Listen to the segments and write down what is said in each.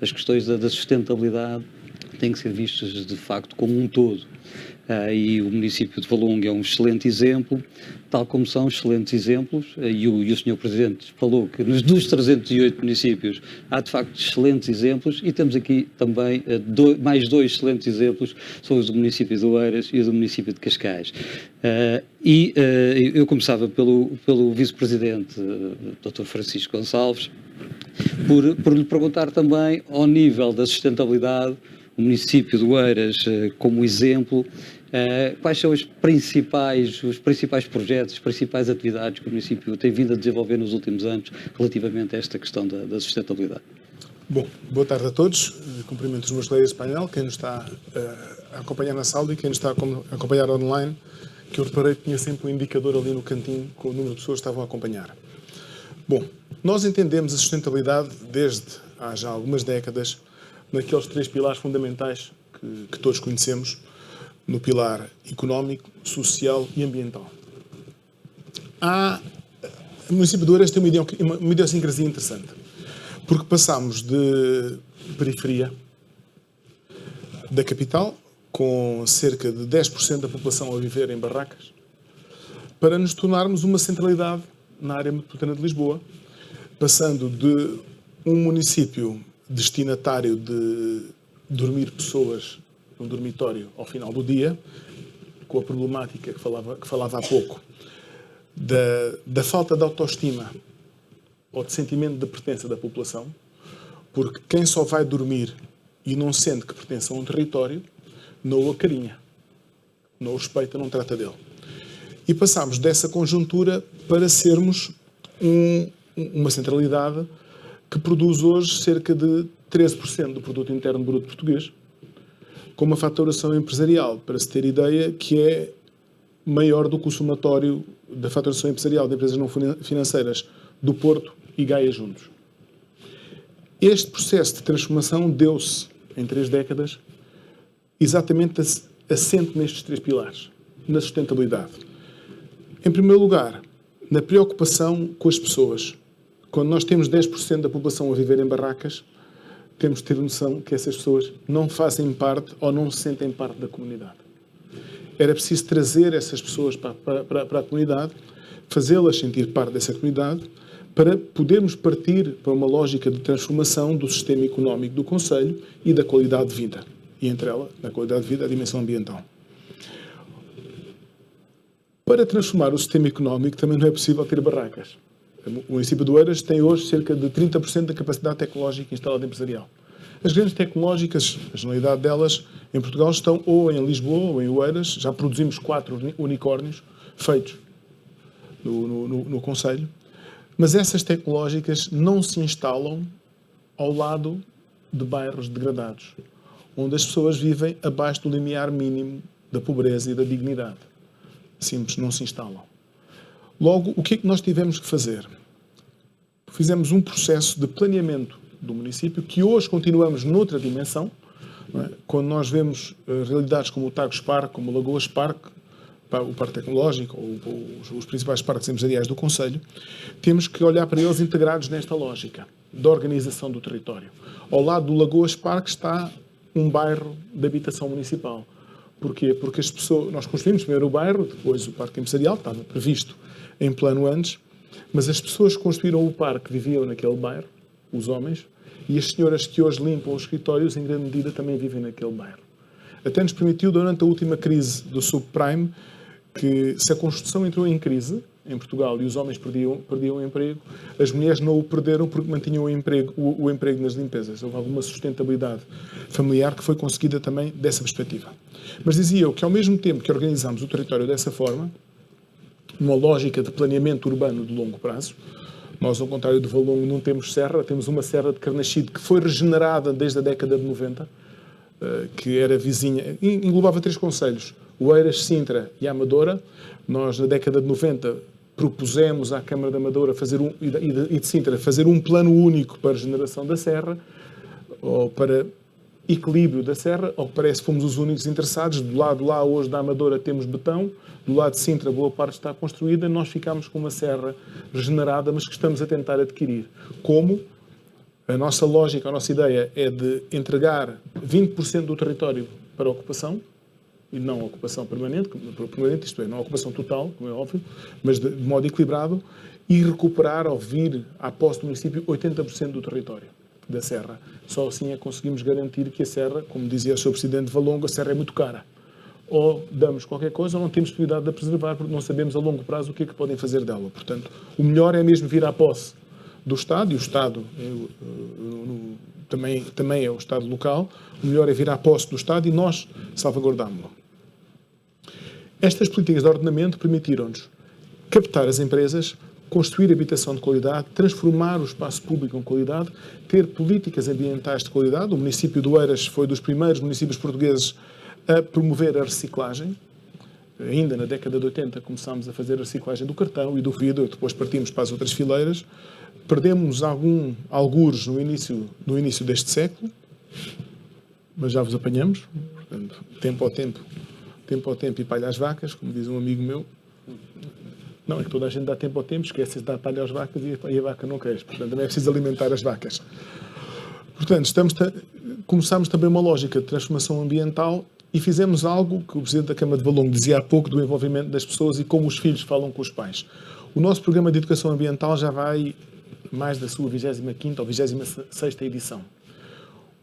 as questões da sustentabilidade têm que ser vistas de facto como um todo. E o município de Valongo é um excelente exemplo, tal como são excelentes exemplos, e o Sr. Presidente falou que dos 308 municípios há de facto excelentes exemplos, e temos aqui também mais dois excelentes exemplos, são os do município de Oeiras e o do município de Cascais. Eu começava pelo Vice-Presidente, Dr. Francisco Gonçalves, por lhe perguntar também, ao nível da sustentabilidade, o município de Oeiras como exemplo, quais são os principais projetos, as principais atividades que o município tem vindo a desenvolver nos últimos anos relativamente a esta questão da sustentabilidade? Bom, boa tarde a todos. Cumprimento os meus colegas de painel, quem nos está a acompanhar na sala e quem nos está a acompanhar online, que eu reparei que tinha sempre um indicador ali no cantinho com o número de pessoas que estavam a acompanhar. Bom, nós entendemos a sustentabilidade desde há já algumas décadas naqueles três pilares fundamentais que todos conhecemos, no pilar económico, social e ambiental. O município de Oeiras tem uma idiosincrasia interessante, porque passámos de periferia da capital, com cerca de 10% da população a viver em barracas, para nos tornarmos uma centralidade na área metropolitana de Lisboa, passando de um município destinatário de dormir pessoas num dormitório ao final do dia, com a problemática que falava há pouco, da falta de autoestima ou de sentimento de pertença da população, porque quem só vai dormir e não sente que pertence a um território, não o acarinha, não o respeita, não trata dele. E passámos dessa conjuntura para sermos uma centralidade que produz hoje cerca de 13% do produto interno bruto português, com uma faturação empresarial, para se ter ideia, que é maior do que o somatório da faturação empresarial de empresas não financeiras do Porto e Gaia juntos. Este processo de transformação deu-se, em 3 décadas, exatamente assente nestes 3 pilares, na sustentabilidade. Em primeiro lugar, na preocupação com as pessoas. Quando nós temos 10% da população a viver em barracas, temos de ter noção que essas pessoas não fazem parte ou não se sentem parte da comunidade. Era preciso trazer essas pessoas para a comunidade, fazê-las sentir parte dessa comunidade, para podermos partir para uma lógica de transformação do sistema económico do concelho e da qualidade de vida. E entre ela, na qualidade de vida, a dimensão ambiental. Para transformar o sistema económico também não é possível ter barracas. O município de Oeiras tem hoje cerca de 30% da capacidade tecnológica instalada empresarial. As grandes tecnológicas, a generalidade delas, em Portugal, estão ou em Lisboa ou em Oeiras. Já produzimos 4 unicórnios feitos no concelho. Mas essas tecnológicas não se instalam ao lado de bairros degradados, onde as pessoas vivem abaixo do limiar mínimo da pobreza e da dignidade. Simples, não se instalam. Logo, o que é que nós tivemos que fazer? Fizemos um processo de planeamento do município, que hoje continuamos noutra dimensão, não é? Quando nós vemos realidades como o Tagus Parque, como o Lagoas Parque, o Parque Tecnológico, ou os principais parques empresariais do concelho, temos que olhar para eles integrados nesta lógica da organização do território. Ao lado do Lagoas Parque está um bairro de habitação municipal. Porquê? Porque as pessoas, nós construímos primeiro o bairro, depois o parque empresarial, estava previsto em plano antes, mas as pessoas que construíram o parque viviam naquele bairro, os homens, e as senhoras que hoje limpam os escritórios, em grande medida, também vivem naquele bairro. Até nos permitiu, durante a última crise do subprime, que se a construção entrou em crise, em Portugal, e os homens perdiam o emprego, as mulheres não o perderam porque mantinham o emprego nas limpezas. Houve alguma sustentabilidade familiar que foi conseguida também dessa perspectiva. Mas dizia eu que, ao mesmo tempo que organizámos o território dessa forma, numa lógica de planeamento urbano de longo prazo, nós, ao contrário de Valongo, não temos serra, temos uma serra de Carnaxide que foi regenerada desde a década de 90, que era vizinha, englobava 3 concelhos, Oeiras, Sintra e Amadora. Nós, na década de 90, propusemos à Câmara da Amadora e de Sintra fazer um plano único para a regeneração da serra, ou para equilíbrio da serra. Ao que parece, fomos os únicos interessados. Do lado lá, hoje, da Amadora, temos betão. Do lado de Sintra, boa parte está construída. Nós ficámos com uma serra regenerada, mas que estamos a tentar adquirir. Como A nossa lógica, a nossa ideia é de entregar 20% do território para a ocupação, e não a ocupação permanente, isto é, não a ocupação total, como é óbvio, mas de modo equilibrado, e recuperar ou vir à posse do município 80% do território da Serra. Só assim é que conseguimos garantir que a Serra, como dizia o Sr. Presidente Valongo, a Serra é muito cara. Ou damos qualquer coisa ou não temos possibilidade de a preservar porque não sabemos a longo prazo o que é que podem fazer dela. Portanto, o melhor é mesmo vir à posse do Estado, e o Estado também é o Estado local, o melhor é vir à posse do Estado e nós salvaguardámo-lo. Estas políticas de ordenamento permitiram-nos captar as empresas, construir habitação de qualidade, transformar o espaço público com qualidade, ter políticas ambientais de qualidade. O município de Oeiras foi dos primeiros municípios portugueses a promover a reciclagem. Ainda na década de 80 começámos a fazer a reciclagem do cartão e do vidro, depois partimos para as outras fileiras. Perdemos algures no início deste século, mas já vos apanhamos. Portanto, tempo ao tempo e palha às vacas, como diz um amigo meu. Não, é que toda a gente dá tempo ao tempo, esquece de dar palha às vacas e a vaca não cresce. Portanto, também é preciso alimentar as vacas. Portanto, começámos também uma lógica de transformação ambiental e fizemos algo que o Presidente da Câmara de Valongo dizia há pouco do envolvimento das pessoas e como os filhos falam com os pais. O nosso programa de educação ambiental já vai mais da sua 25ª ou 26ª edição.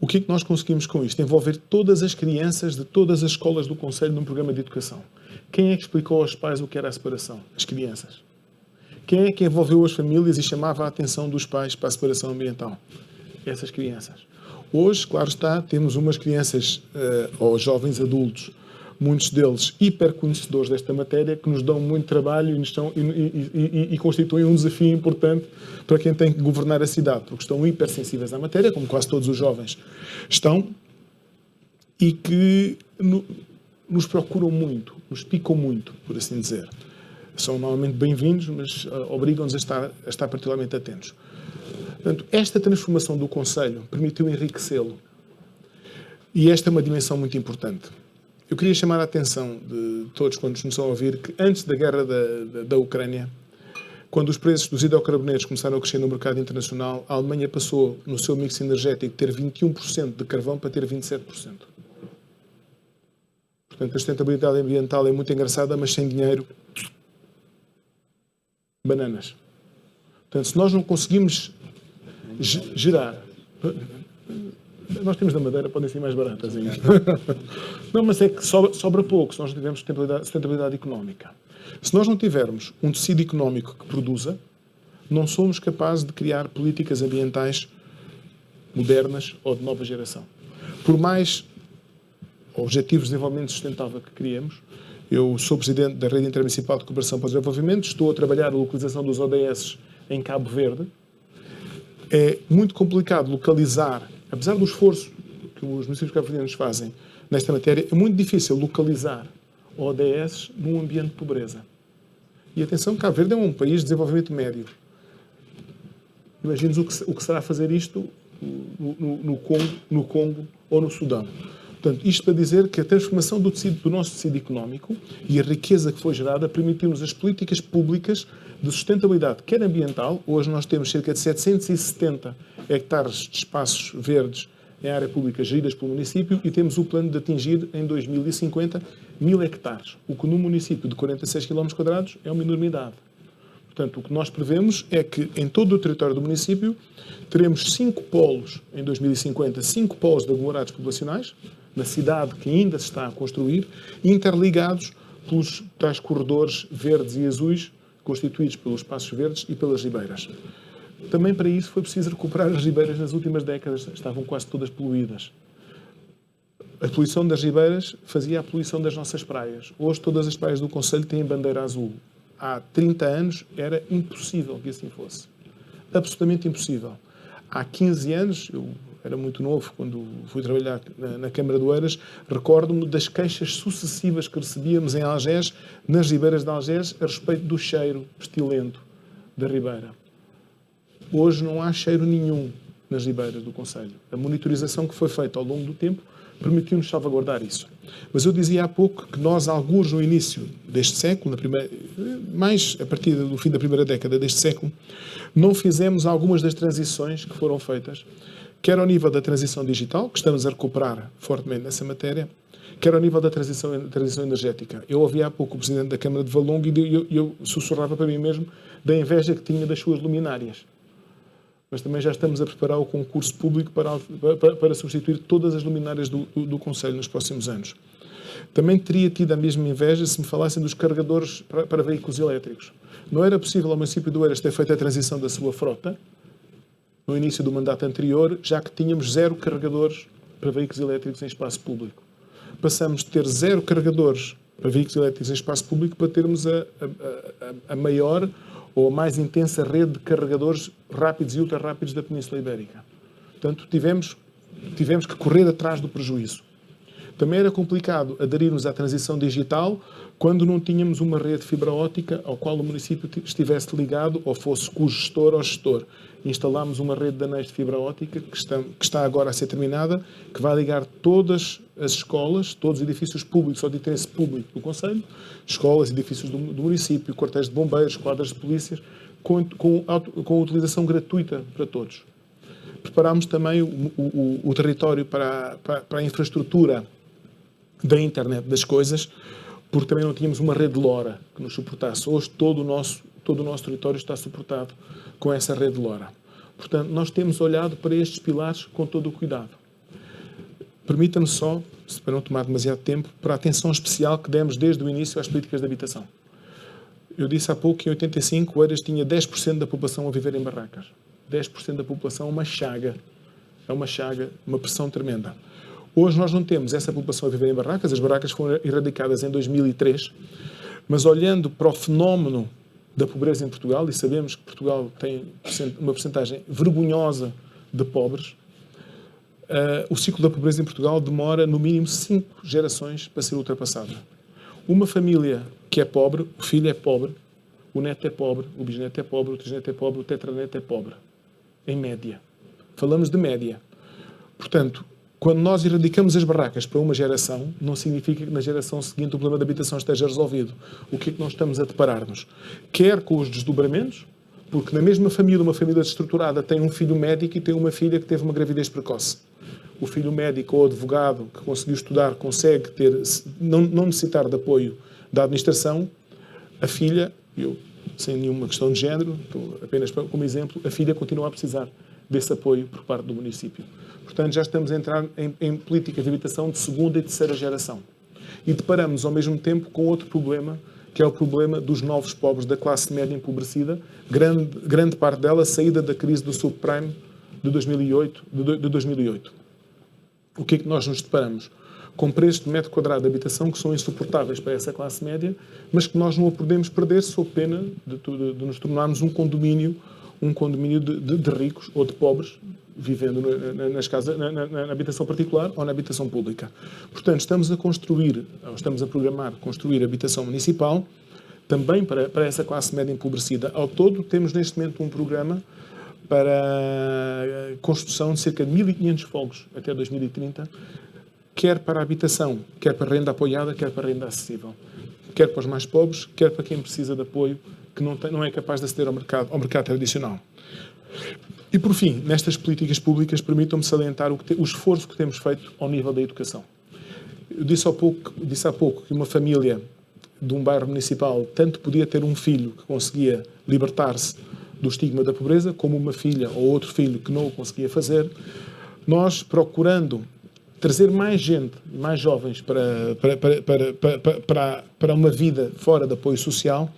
O que é que nós conseguimos com isto? Envolver todas as crianças de todas as escolas do Conselho num programa de educação. Quem é que explicou aos pais o que era a separação? As crianças. Quem é que envolveu as famílias e chamava a atenção dos pais para a separação ambiental? Essas crianças. Hoje, claro está, temos umas crianças ou jovens adultos, muitos deles hiperconhecedores desta matéria, que nos dão muito trabalho e constituem um desafio importante para quem tem que governar a cidade, porque estão hipersensíveis à matéria, como quase todos os jovens estão, e que nos procuram muito, nos picam muito, por assim dizer. São normalmente bem-vindos, mas obrigam-nos a estar particularmente atentos. Portanto, esta transformação do Conselho permitiu enriquecê-lo. E esta é uma dimensão muito importante. Eu queria chamar a atenção de todos quando nos estão a ouvir que antes da guerra da Ucrânia, quando os preços dos hidrocarbonetos começaram a crescer no mercado internacional, a Alemanha passou no seu mix energético de ter 21% de carvão para ter 27%. Portanto, a sustentabilidade ambiental é muito engraçada, mas sem dinheiro, bananas. Portanto, se nós não conseguimos gerar... Nós temos da Madeira, podem ser mais baratas ainda. Não, mas é que sobra pouco se nós não tivermos sustentabilidade económica. Se nós não tivermos um tecido económico que produza, não somos capazes de criar políticas ambientais modernas ou de nova geração. Por mais objetivos de desenvolvimento sustentável que criemos, eu sou presidente da Rede Intermunicipal de Cooperação para o Desenvolvimento, estou a trabalhar a localização dos ODS em Cabo Verde. É muito complicado localizar, apesar do esforço que os municípios cabo-verdianos fazem nesta matéria, é muito difícil localizar ODS num ambiente de pobreza. E atenção, Cabo Verde é um país de desenvolvimento médio. Imaginem o que será fazer isto no Congo ou no Sudão. Portanto, isto para dizer que a transformação do nosso tecido económico e a riqueza que foi gerada permitiu-nos as políticas públicas de sustentabilidade, quer ambiental. Hoje nós temos cerca de 770 hectares de espaços verdes em área pública geridas pelo município e temos o plano de atingir em 2050 1000 hectares, o que num município de 46 km² é uma enormidade. Portanto, o que nós prevemos é que em todo o território do município teremos 5 polos em 2050, 5 polos de aglomerados populacionais, na cidade que ainda se está a construir, interligados pelos tais corredores verdes e azuis, constituídos pelos espaços verdes e pelas ribeiras. Também para isso foi preciso recuperar as ribeiras nas últimas décadas, estavam quase todas poluídas. A poluição das ribeiras fazia a poluição das nossas praias. Hoje todas as praias do Conselho têm bandeira azul. Há 30 anos era impossível que assim fosse. Absolutamente impossível. Há 15 anos, eu era muito novo quando fui trabalhar na Câmara de Oeiras, recordo-me das queixas sucessivas que recebíamos em Algés, nas ribeiras de Algés, a respeito do cheiro pestilento da ribeira. Hoje não há cheiro nenhum. nas ribeiras do concelho. A monitorização que foi feita ao longo do tempo permitiu-nos salvaguardar isso. Mas eu dizia há pouco que nós, alguns no início deste século, mais a partir do fim da primeira década deste século, não fizemos algumas das transições que foram feitas, quer ao nível da transição digital, que estamos a recuperar fortemente nessa matéria, quer ao nível da transição energética. Eu ouvi há pouco o Presidente da Câmara de Valongo e eu sussurrava para mim mesmo da inveja que tinha das suas luminárias. Mas também já estamos a preparar o concurso público para substituir todas as luminárias do Conselho nos próximos anos. Também teria tido a mesma inveja se me falassem dos carregadores para veículos elétricos. Não era possível ao município de Oeiras ter feito a transição da sua frota no início do mandato anterior, já que tínhamos 0 carregadores para veículos elétricos em espaço público. Passamos de ter 0 carregadores para veículos elétricos em espaço público para termos a maior ou a mais intensa rede de carregadores rápidos e ultra-rápidos da Península Ibérica. Portanto, tivemos que correr atrás do prejuízo. Também era complicado aderirmos à transição digital quando não tínhamos uma rede de fibra óptica ao qual o município estivesse ligado ou fosse co-gestor ou gestor. Instalámos uma rede de anéis de fibra óptica que está agora a ser terminada, que vai ligar todas as escolas, todos os edifícios públicos ou de interesse público do Concelho, escolas, edifícios do município, quartéis de bombeiros, quadras de polícias, com utilização gratuita para todos. Preparámos também o território para a infraestrutura da internet das coisas, porque também não tínhamos uma rede LoRa que nos suportasse. Hoje todo o nosso território está suportado com essa rede LoRa. Portanto, nós temos olhado para estes pilares com todo o cuidado. Permita-me só, para não tomar demasiado tempo, para a atenção especial que demos desde o início às políticas de habitação. Eu disse há pouco que em 85 Oeiras tinha 10% da população a viver em barracas. 10% da população é uma chaga. É uma chaga, uma pressão tremenda. Hoje nós não temos essa população a viver em barracas. As barracas foram erradicadas em 2003. Mas olhando para o fenómeno da pobreza em Portugal, e sabemos que Portugal tem uma percentagem vergonhosa de pobres, o ciclo da pobreza em Portugal demora no mínimo 5 gerações para ser ultrapassado. Uma família que é pobre, o filho é pobre, o neto é pobre, o bisneto é pobre, o trisneto é pobre, o tetraneto é pobre. Em média. Falamos de média. Portanto, quando nós erradicamos as barracas para uma geração, não significa que na geração seguinte o problema da habitação esteja resolvido. O que é que nós estamos a deparar-nos? Quer com os desdobramentos, porque na mesma família, uma família desestruturada tem um filho médico e tem uma filha que teve uma gravidez precoce. O filho médico ou advogado que conseguiu estudar consegue não necessitar de apoio da administração. A filha, sem nenhuma questão de género, apenas como exemplo, a filha continua a precisar desse apoio por parte do município. Portanto, já estamos a entrar em políticas de habitação de segunda e terceira geração. E deparamos, ao mesmo tempo, com outro problema, que é o problema dos novos pobres, da classe média empobrecida, grande parte dela saída da crise do subprime de 2008. O que é que nós nos deparamos? Com preços de metro quadrado de habitação que são insuportáveis para essa classe média, mas que nós não a podemos perder sob pena de nos tornarmos um condomínio de ricos ou de pobres, vivendo nas casas, na habitação particular ou na habitação pública. Portanto, estamos a programar construir habitação municipal também para essa classe média empobrecida. Ao todo, temos neste momento um programa para a construção de cerca de 1.500 fogos até 2030, quer para a habitação, quer para a renda apoiada, quer para a renda acessível. Quer para os mais pobres, quer para quem precisa de apoio, que não é capaz de aceder ao mercado tradicional. E, por fim, nestas políticas públicas, permitam-me salientar o esforço que temos feito ao nível da educação. Eu disse há pouco que uma família de um bairro municipal tanto podia ter um filho que conseguia libertar-se do estigma da pobreza, como uma filha ou outro filho que não o conseguia fazer. Nós, procurando trazer mais gente, mais jovens para uma vida fora de apoio social,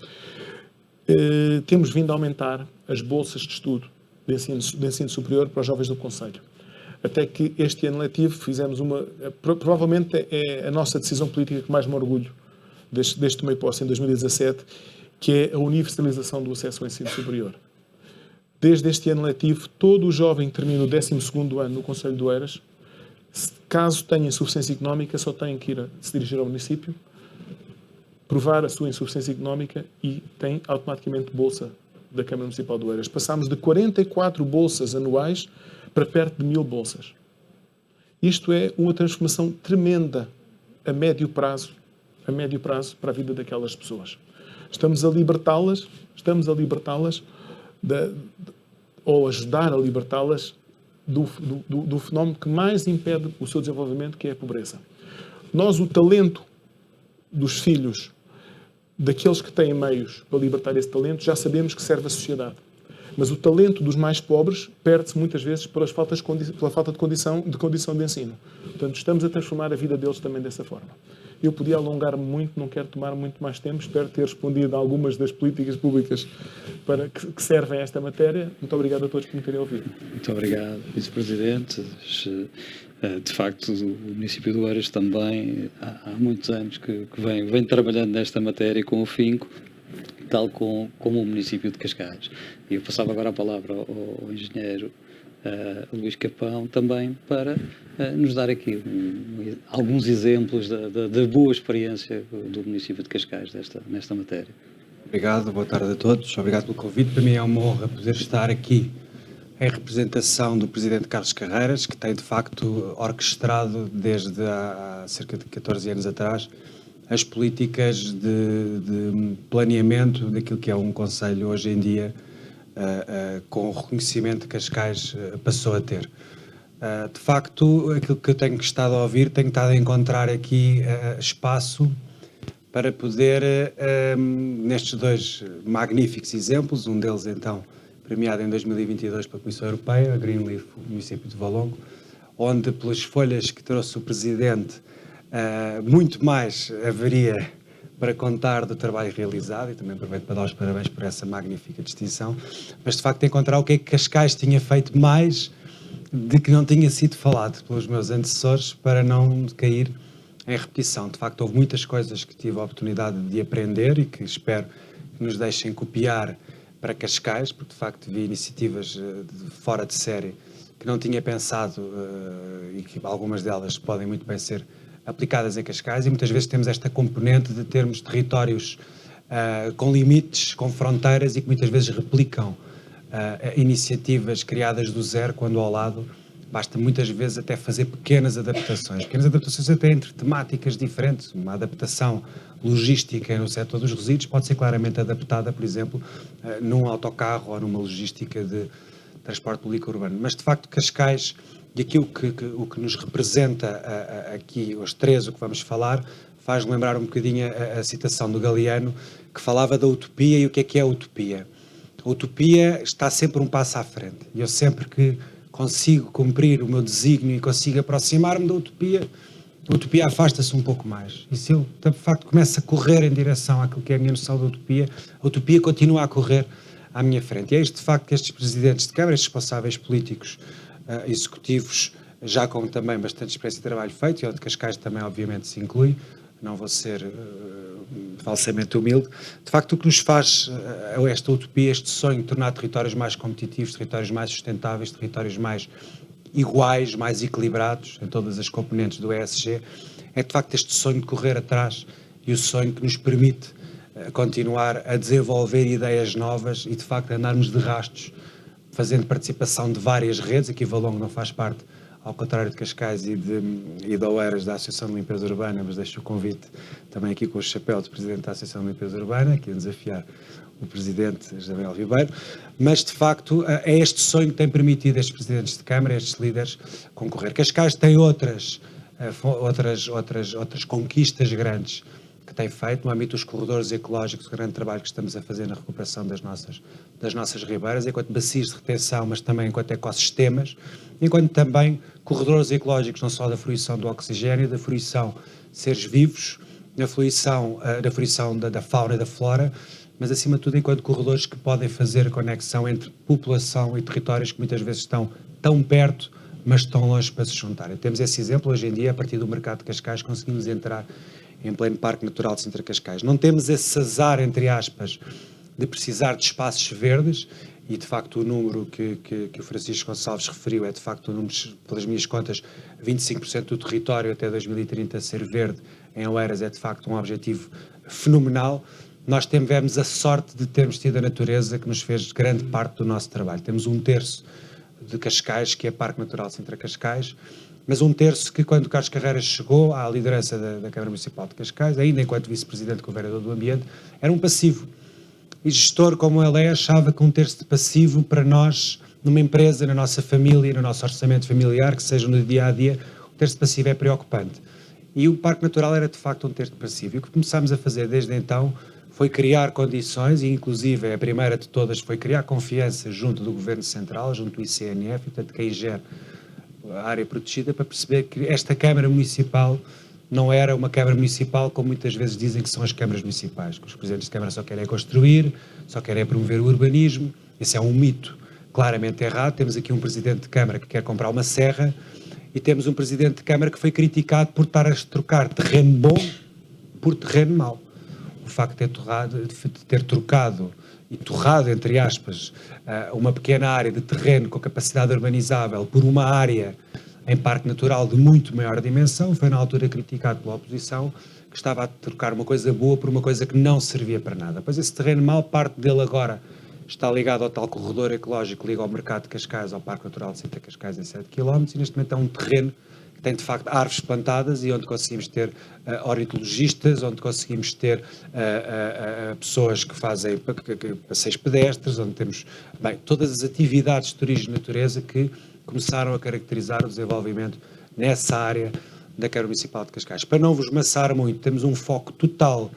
temos vindo a aumentar as bolsas de estudo de ensino superior para os jovens do Concelho. Até que este ano letivo fizemos provavelmente é a nossa decisão política que mais me orgulho desde tomei posse em 2017, que é a universalização do acesso ao ensino superior. Desde este ano letivo, todo o jovem que termina o 12º ano no Concelho de Oeiras, caso tenha insuficiência económica, só tem que se dirigir ao município, provar a sua insuficiência económica e tem automaticamente bolsa da Câmara Municipal de Oeiras. Passámos de 44 bolsas anuais para perto de 1000 bolsas. Isto é uma transformação tremenda a médio prazo para a vida daquelas pessoas. Estamos a libertá-las, ou ajudar a libertá-las do fenómeno que mais impede o seu desenvolvimento, que é a pobreza. Nós, o talento dos filhos daqueles que têm meios para libertar esse talento, já sabemos que serve à sociedade. Mas o talento dos mais pobres perde-se muitas vezes pela falta de condição de ensino. Portanto, estamos a transformar a vida deles também dessa forma. Eu podia alongar-me muito, não quero tomar muito mais tempo. Espero ter respondido a algumas das políticas públicas que servem a esta matéria. Muito obrigado a todos por me terem ouvido. Muito obrigado, Vice-Presidente. De facto, o município de Oeiras também há muitos anos que vem trabalhando nesta matéria com afinco, tal como o município de Cascais. E eu passava agora a palavra ao engenheiro Luís Capão também para nos dar aqui alguns exemplos da boa experiência do município de Cascais nesta matéria. Obrigado, boa tarde a todos. Obrigado pelo convite. Para mim é uma honra poder estar aqui em representação do Presidente Carlos Carreiras, que tem de facto orquestrado desde há cerca de 14 anos atrás as políticas de planeamento daquilo que é um concelho hoje em dia, com o reconhecimento que Cascais passou a ter. De facto, aquilo que eu tenho estado a ouvir, tenho estado a encontrar aqui espaço para poder, nestes dois magníficos exemplos, um deles então premiado em 2022 pela Comissão Europeia, a Greenleaf, o município de Valongo, onde pelas folhas que trouxe o Presidente, muito mais haveria para contar do trabalho realizado, e também aproveito para dar os parabéns por essa magnífica distinção, mas de facto encontrar o que é que Cascais tinha feito mais de que não tinha sido falado pelos meus antecessores, para não cair em repetição. De facto, houve muitas coisas que tive a oportunidade de aprender e que espero que nos deixem copiar para Cascais, porque de facto vi iniciativas fora de série que não tinha pensado e que algumas delas podem muito bem ser aplicadas em Cascais, e muitas vezes temos esta componente de termos territórios com limites, com fronteiras, e que muitas vezes replicam iniciativas criadas do zero, quando ao lado basta muitas vezes até fazer pequenas adaptações até entre temáticas diferentes. Uma adaptação logística no setor dos resíduos pode ser claramente adaptada, por exemplo, num autocarro ou numa logística de transporte público urbano. Mas, de facto, Cascais, e aquilo o que nos representa aqui, os três, o que vamos falar, faz lembrar um bocadinho a citação do Galeano, que falava da utopia. E o que é a utopia? A utopia está sempre um passo à frente. E eu sempre que consigo cumprir o meu desígnio e consigo aproximar-me da utopia, a utopia afasta-se um pouco mais. E se eu, de facto, começo a correr em direção àquilo que é a minha noção da utopia, a utopia continua a correr à minha frente. E é isto, de facto, que estes presidentes de Câmara, estes responsáveis políticos, executivos, já com também bastante experiência de trabalho feito, e onde Cascais também, obviamente, se inclui, não vou ser falsamente humilde, de facto o que nos faz esta utopia, este sonho de tornar territórios mais competitivos, territórios mais sustentáveis, territórios mais iguais, mais equilibrados em todas as componentes do ESG, é de facto este sonho de correr atrás e o sonho que nos permite continuar a desenvolver ideias novas e de facto andarmos de rastos, fazendo participação de várias redes. Aqui Valongo não faz parte, ao contrário de Cascais e de Oeiras, da Associação de Limpeza Urbana, mas deixo o convite também aqui com o chapéu de Presidente da Associação de Limpeza Urbana, aqui a desafiar o Presidente Isabel Ribeiro, mas de facto é este sonho que tem permitido estes Presidentes de Câmara, estes líderes, concorrer. Cascais tem outras conquistas grandes que tem feito no âmbito dos corredores ecológicos, o grande trabalho que estamos a fazer na recuperação das nossas ribeiras, enquanto bacias de retenção, mas também enquanto ecossistemas, enquanto também corredores ecológicos, não só da fruição do oxigênio, da fruição de seres vivos, da fruição da fauna e da flora, mas acima de tudo enquanto corredores que podem fazer a conexão entre população e territórios que muitas vezes estão tão perto, mas tão longe para se juntarem. Temos esse exemplo hoje em dia, a partir do mercado de Cascais, conseguimos entrar em pleno Parque Natural de Sintra Cascais. Não temos esse azar, entre aspas, de precisar de espaços verdes, e de facto o número que o Francisco Gonçalves referiu é de facto um número, pelas minhas contas, 25% do território até 2030 ser verde em Oeiras é de facto um objetivo fenomenal. Nós tivemos a sorte de termos tido a natureza que nos fez grande parte do nosso trabalho. Temos 1/3 de Cascais, que é Parque Natural Sintra Cascais, mas um terço que, quando Carlos Carreiras chegou à liderança da Câmara Municipal de Cascais, ainda enquanto vice-presidente com o vereador do Ambiente, era um passivo. E gestor como ele achava que um terço de passivo para nós, numa empresa, na nossa família, no nosso orçamento familiar, que seja no dia-a-dia, um terço de passivo é preocupante. E o Parque Natural era de facto um terço de passivo. E o que começámos a fazer desde então foi criar condições, e inclusive a primeira de todas foi criar confiança junto do Governo Central, junto do ICNF, portanto quem gera a área protegida, para perceber que esta Câmara Municipal não era uma Câmara Municipal como muitas vezes dizem que são as câmaras municipais, que os presidentes de Câmara só querem construir, só querem promover o urbanismo. Esse é um mito claramente errado. Temos aqui um presidente de Câmara que quer comprar uma serra e temos um presidente de Câmara que foi criticado por estar a trocar terreno bom por terreno mau. O facto de ter trocado e torrado, entre aspas, uma pequena área de terreno com capacidade urbanizável por uma área em parque natural de muito maior dimensão, foi na altura criticado pela oposição, que estava a trocar uma coisa boa por uma coisa que não servia para nada. Pois esse terreno mau, parte dele agora está ligado ao tal corredor ecológico que liga ao mercado de Cascais, ao Parque Natural de Sintra Cascais em 7 km, e neste momento é um terreno que tem de facto árvores plantadas e onde conseguimos ter ornitologistas, onde conseguimos ter pessoas que fazem passeios pedestres, onde temos todas as atividades de turismo de natureza que começaram a caracterizar o desenvolvimento nessa área da Câmara Municipal de Cascais. Para não vos maçar muito, temos um foco total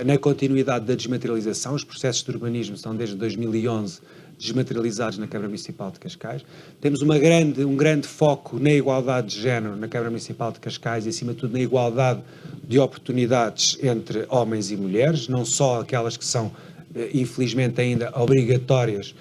na continuidade da desmaterialização. Os processos de urbanismo são desde 2011 desmaterializados na Câmara Municipal de Cascais. Temos um grande foco na igualdade de género na Câmara Municipal de Cascais e, acima de tudo, na igualdade de oportunidades entre homens e mulheres, não só aquelas que são, infelizmente, ainda obrigatórias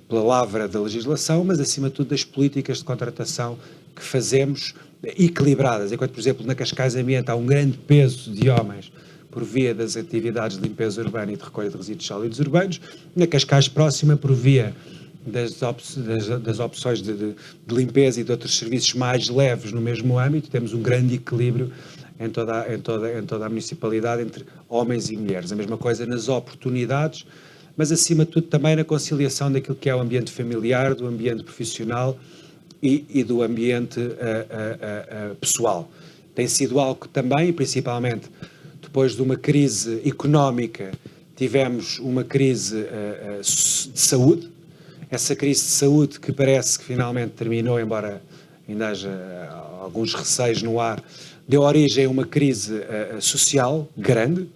pela lavra da legislação, mas acima de tudo das políticas de contratação que fazemos equilibradas. Enquanto, por exemplo, na Cascais Ambiente há um grande peso de homens por via das atividades de limpeza urbana e de recolha de resíduos sólidos urbanos, na Cascais Próxima por via das opções de limpeza e de outros serviços mais leves no mesmo âmbito. Temos um grande equilíbrio em toda a municipalidade entre homens e mulheres. A mesma coisa nas oportunidades, mas acima de tudo também na conciliação daquilo que é o ambiente familiar, do ambiente profissional e do ambiente pessoal. Tem sido algo que também, principalmente depois de uma crise económica, tivemos uma crise de saúde. Essa crise de saúde que parece que finalmente terminou, embora ainda haja alguns receios no ar, deu origem a uma crise social grande.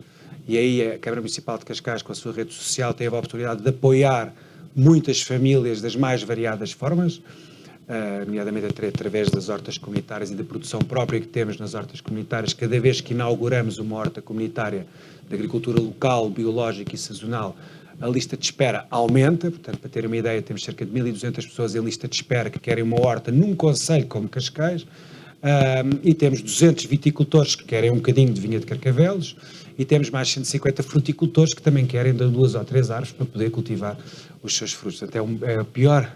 E aí a Câmara Municipal de Cascais, com a sua rede social, teve a oportunidade de apoiar muitas famílias das mais variadas formas, nomeadamente através das hortas comunitárias e da produção própria que temos nas hortas comunitárias. Cada vez que inauguramos uma horta comunitária de agricultura local, biológica e sazonal, a lista de espera aumenta. Portanto, para ter uma ideia, temos cerca de 1.200 pessoas em lista de espera que querem uma horta num concelho como Cascais, e temos 200 viticultores que querem um bocadinho de vinha de Carcavelos, e temos mais 150 fruticultores que também querem 2 ou 3 árvores para poder cultivar os seus frutos. Portanto, é a pior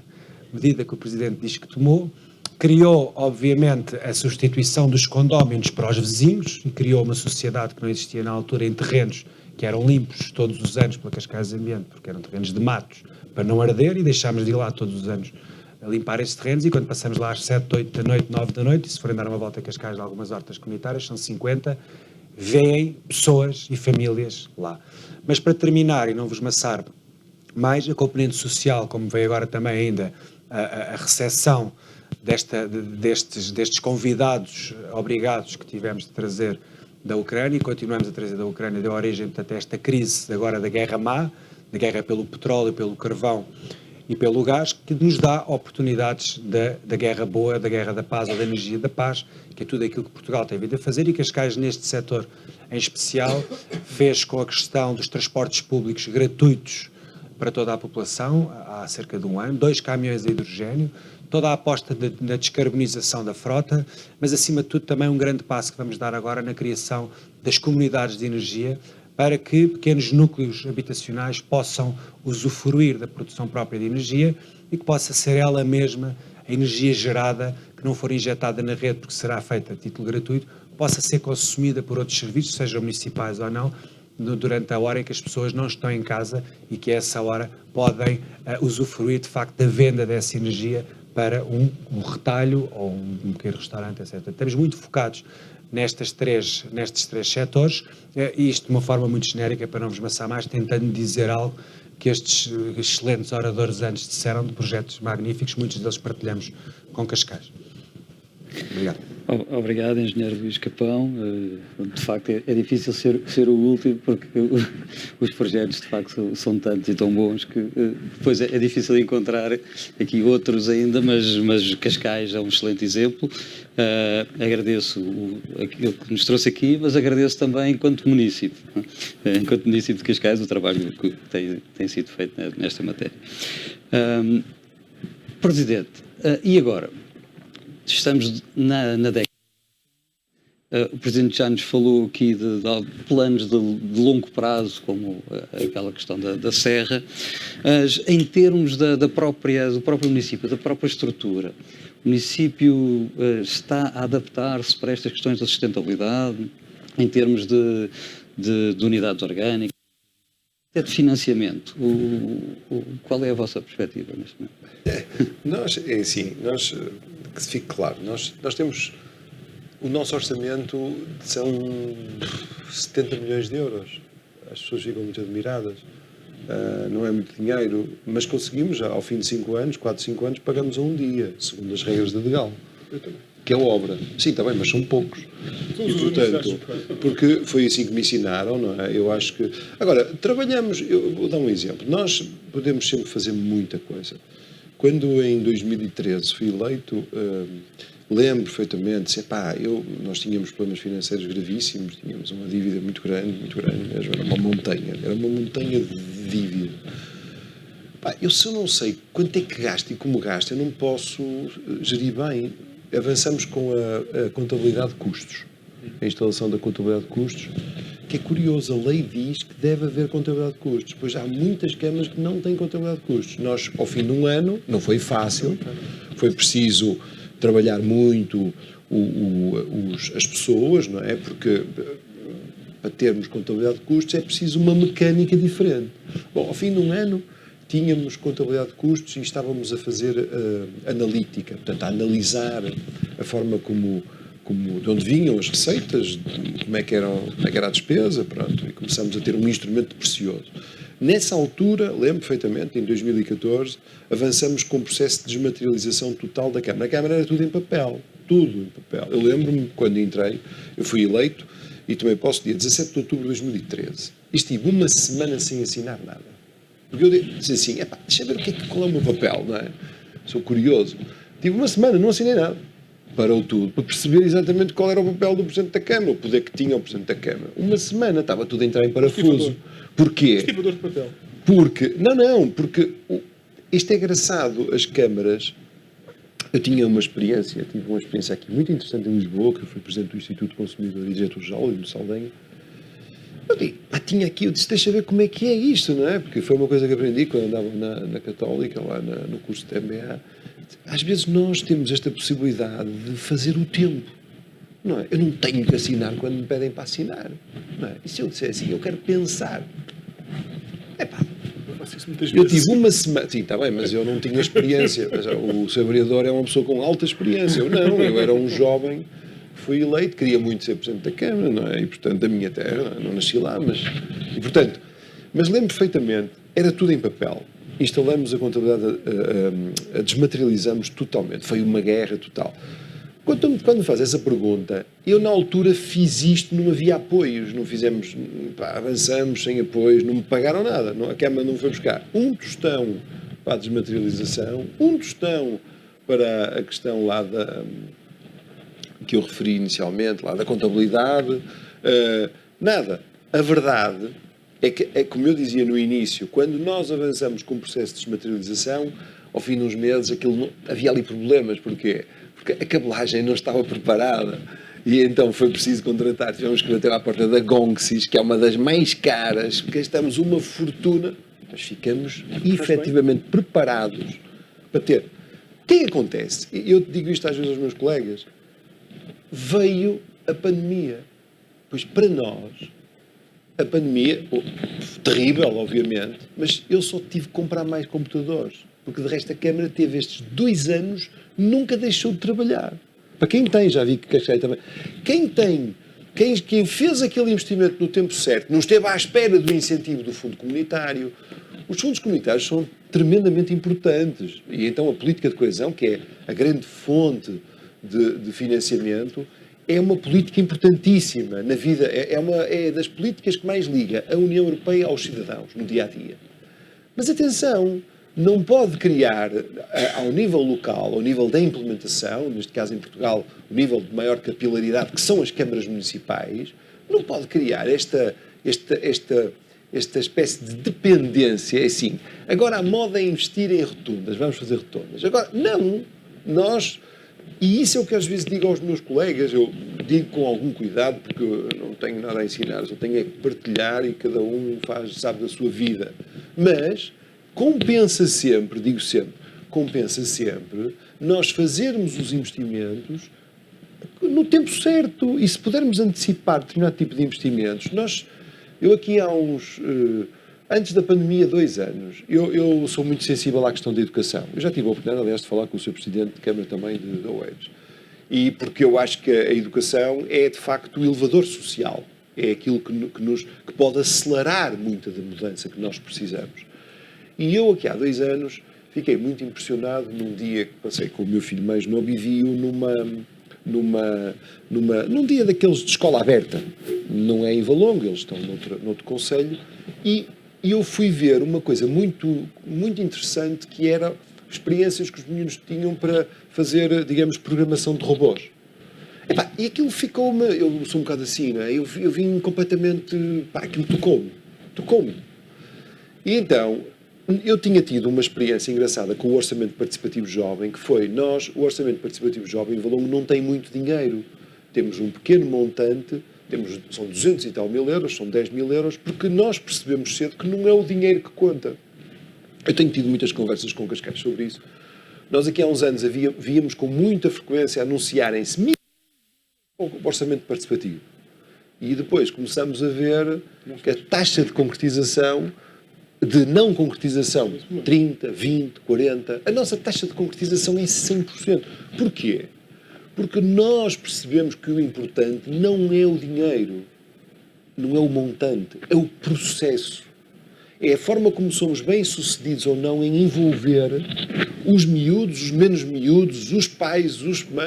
medida que o Presidente diz que tomou. Criou, obviamente, a substituição dos condóminos para os vizinhos e criou uma sociedade que não existia na altura em terrenos que eram limpos todos os anos pela Cascais Ambiente, porque eram terrenos de matos, para não arder, e deixámos de ir lá todos os anos a limpar esses terrenos, e quando passamos lá às 7, 8 da noite, 9 da noite, e se forem dar uma volta a Cascais de algumas hortas comunitárias, são 50, veem pessoas e famílias lá. Mas para terminar, e não vos maçar mais, a componente social, como veio agora também ainda a recepção destes convidados obrigados que tivemos de trazer da Ucrânia, e continuamos a trazer da Ucrânia, deu origem, portanto, a esta crise agora da guerra má, da guerra pelo petróleo, pelo carvão e pelo gás, que nos dá oportunidades da guerra boa, da guerra da paz ou da energia da paz, que é tudo aquilo que Portugal tem vindo a fazer, e que Cascais, neste setor em especial, fez com a questão dos transportes públicos gratuitos para toda a população há cerca de um ano, 2 caminhões de hidrogénio, toda a aposta na descarbonização da frota, mas acima de tudo também um grande passo que vamos dar agora na criação das comunidades de energia, para que pequenos núcleos habitacionais possam usufruir da produção própria de energia e que possa ser ela mesma a energia gerada, que não for injetada na rede porque será feita a título gratuito, possa ser consumida por outros serviços, sejam municipais ou não, durante a hora em que as pessoas não estão em casa, e que a essa hora podem usufruir de facto da venda dessa energia para um retalho ou um pequeno restaurante, etc. Estamos muito focados nestes três setores, e isto de uma forma muito genérica, para não vos maçar mais, tentando dizer algo que estes excelentes oradores antes disseram, de projetos magníficos, muitos deles partilhamos com Cascais. Obrigado. Obrigado, engenheiro Luís Capão. De facto, é difícil ser o último, porque os projetos, de facto, são tantos e tão bons que depois é difícil encontrar aqui outros ainda, mas Cascais é um excelente exemplo. Agradeço aquilo que nos trouxe aqui, mas agradeço também enquanto município de Cascais, o trabalho que tem sido feito nesta matéria. Presidente, e agora? Estamos na década. O Presidente já nos falou aqui de planos de longo prazo, como aquela questão da Serra, mas em termos do próprio município, da própria estrutura, o município está a adaptar-se para estas questões da sustentabilidade, em termos de unidades orgânicas, até de financiamento. Qual é a vossa perspectiva neste momento? Que se fique claro, nós temos, o nosso orçamento são 70 milhões de euros. As pessoas ficam muito admiradas. Não é muito dinheiro, mas conseguimos, ao fim de 4, 5 anos, pagamos a um dia, segundo as regras da DEGAL, que é obra. Sim, está bem, mas são poucos. E, portanto, porque foi assim que me ensinaram, não é? Eu acho que... Agora, trabalhamos... Eu vou dar um exemplo. Nós podemos sempre fazer muita coisa. Quando em 2013 fui eleito, lembro perfeitamente, nós tínhamos problemas financeiros gravíssimos, tínhamos uma dívida muito grande mesmo, era uma montanha de dívida. Se eu não sei quanto é que gasto e como gasto, eu não posso gerir bem. Avançamos com a contabilidade de custos, a instalação da contabilidade de custos, que é curioso, a lei diz que deve haver contabilidade de custos, pois há muitas câmaras que não têm contabilidade de custos. Nós, ao fim de um ano, não foi fácil, foi preciso trabalhar muito as pessoas, não é? Porque para termos contabilidade de custos é preciso uma mecânica diferente. Bom, ao fim de um ano tínhamos contabilidade de custos e estávamos a fazer analítica, portanto, a analisar a forma de onde vinham as receitas, como é que era a despesa, pronto, e começamos a ter um instrumento precioso. Nessa altura, lembro perfeitamente, em 2014, avançamos com o processo de desmaterialização total da Câmara. Na Câmara era tudo em papel, tudo em papel. Eu lembro-me, quando entrei, eu fui eleito, e tomei posse dia 17 de outubro de 2013. E estive uma semana sem assinar nada. Porque eu disse assim, deixa eu ver qual é o meu papel, não é? Sou curioso. Tive uma semana, não assinei nada. Parou tudo, para perceber exatamente qual era o papel do Presidente da Câmara, o poder que tinha o Presidente da Câmara. Uma semana, estava tudo a entrar em parafuso. Porquê? Estipador de papel. Porque isto é engraçado, as câmaras... Eu tive uma experiência aqui muito interessante em Lisboa, que eu fui Presidente do Instituto Consumidor e Diretor-Geral, no Saldanha. Eu disse, deixa ver como é que é isto, não é? Porque foi uma coisa que aprendi quando andava na Católica, lá no curso de MBA. Às vezes nós temos esta possibilidade de fazer o tempo, não é? Eu não tenho que assinar quando me pedem para assinar, não é? E se eu disser assim, eu quero pensar, eu tive uma semana, sim, está bem, mas eu não tinha experiência. O Sr. Vereador é uma pessoa com alta experiência, eu era um jovem, fui eleito, queria muito ser Presidente da Câmara, não é? E portanto, da minha terra, não nasci lá, mas lembro perfeitamente, era tudo em papel. Instalamos a contabilidade, a desmaterializamos totalmente. Foi uma guerra total. Quando me faz essa pergunta, eu na altura fiz isto, não havia apoios, não fizemos, avançamos sem apoios, não me pagaram nada, a Câmara não me foi buscar um tostão para a desmaterialização, um tostão para a questão lá que eu referi inicialmente, lá da contabilidade, nada. A verdade é como eu dizia no início, quando nós avançamos com o processo de desmaterialização, ao fim de uns meses havia ali problemas. Porquê? Porque a cabelagem não estava preparada e então foi preciso contratar, tivemos que bater à porta da Gonxis, que é uma das mais caras, gastamos uma fortuna, mas ficamos efetivamente preparados para ter. O que acontece? Eu digo isto às vezes aos meus colegas, veio a pandemia, pois para nós a pandemia, terrível obviamente, mas eu só tive que comprar mais computadores. porque de resto a Câmara teve estes 2 anos, nunca deixou de trabalhar. Para quem tem, já vi que Cascais também, quem fez aquele investimento no tempo certo, não esteve à espera do incentivo do fundo comunitário. Os fundos comunitários são tremendamente importantes e então a política de coesão, que é a grande fonte de financiamento, é uma política importantíssima na vida, é das políticas que mais liga a União Europeia aos cidadãos no dia-a-dia. Mas atenção, não pode criar ao nível local, ao nível da implementação, neste caso em Portugal, o nível de maior capilaridade, que são as câmaras municipais, não pode criar esta espécie de dependência, é assim, agora a moda é investir em rotundas, vamos fazer rotundas. Agora, não, e isso é o que às vezes digo aos meus colegas, eu digo com algum cuidado, porque eu não tenho nada a ensinar, só tenho é que partilhar e cada um sabe da sua vida. Mas compensa sempre, digo sempre, compensa sempre nós fazermos os investimentos no tempo certo. E se pudermos antecipar determinado tipo de investimentos, eu aqui há antes da pandemia, 2 anos, eu sou muito sensível à questão da educação. Eu já tive a oportunidade, aliás, de falar com o Sr. Presidente de Câmara também de Oeiras. E porque eu acho que a educação é, de facto, o elevador social. É aquilo que pode acelerar muita da mudança que nós precisamos. E eu, aqui há 2 anos, fiquei muito impressionado num dia que passei com o meu filho mais novo e vi-o num dia daqueles de escola aberta. Não é em Valongo, eles estão noutro concelho. E eu fui ver uma coisa muito, muito interessante, que era experiências que os meninos tinham para fazer, digamos, programação de robôs. E aquilo ficou-me... Eu sou um bocado assim, não é? Eu vim completamente... aquilo tocou-me. E então, eu tinha tido uma experiência engraçada com o Orçamento Participativo Jovem, que foi, o Orçamento Participativo Jovem em Valongo não tem muito dinheiro. Temos um pequeno montante, são 200 e tal mil euros, são 10 mil euros, porque nós percebemos cedo que não é o dinheiro que conta. Eu tenho tido muitas conversas com Cascais sobre isso. Nós aqui há uns anos víamos com muita frequência anunciarem-se o orçamento participativo. E depois começamos a ver que a taxa de concretização, de não concretização, 30, 20, 40, a nossa taxa de concretização é 100%. Porquê? Porque nós percebemos que o importante não é o dinheiro, não é o montante, é o processo. É a forma como somos bem-sucedidos ou não em envolver os miúdos, os menos miúdos, os pais,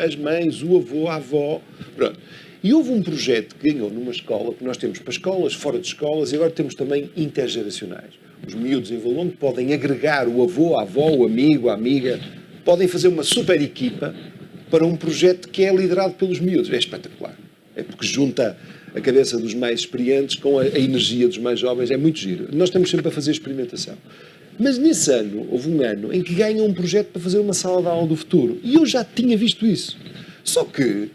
as mães, o avô, a avó. Pronto. E houve um projeto que ganhou numa escola, que nós temos para escolas, fora de escolas, e agora temos também intergeracionais. Os miúdos em Valongo podem agregar o avô, a avó, o amigo, a amiga, podem fazer uma super equipa para um projeto que é liderado pelos miúdos. É espetacular. É porque junta a cabeça dos mais experientes com a energia dos mais jovens. É muito giro. Nós estamos sempre a fazer experimentação. Mas nesse ano, houve um ano em que ganham um projeto para fazer uma sala de aula do futuro. E eu já tinha visto isso. Só que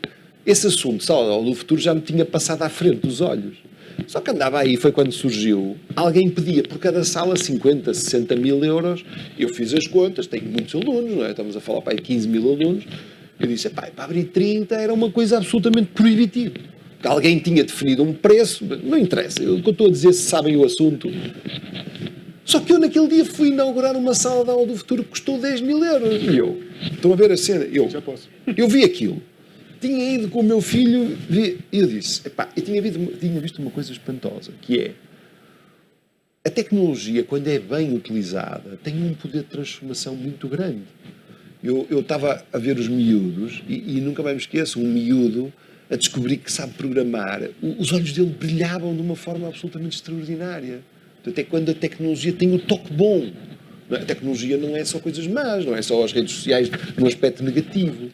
esse assunto de sala de aula do futuro já me tinha passado à frente dos olhos. Só que andava aí, foi quando surgiu, alguém pedia por cada sala 50, 60 mil euros. Eu fiz as contas, tenho muitos alunos, não é? Estamos a falar para aí 15 mil alunos. Eu disse, para abrir 30 era uma coisa absolutamente proibitiva. Porque alguém tinha definido um preço, não interessa, o que eu estou a dizer, se sabem o assunto. Só que eu naquele dia fui inaugurar uma sala de aula do futuro que custou 10 mil euros. E eu, estão a ver a cena? Eu vi aquilo. Tinha ido com o meu filho e eu disse, eu tinha visto uma coisa espantosa, que é, a tecnologia, quando é bem utilizada, tem um poder de transformação muito grande. Eu estava a ver os miúdos e nunca mais me esqueço, um miúdo a descobrir que sabe programar. Os olhos dele brilhavam de uma forma absolutamente extraordinária. Até quando a tecnologia tem o toque bom. A tecnologia não é só coisas más, não é só as redes sociais num aspecto negativo.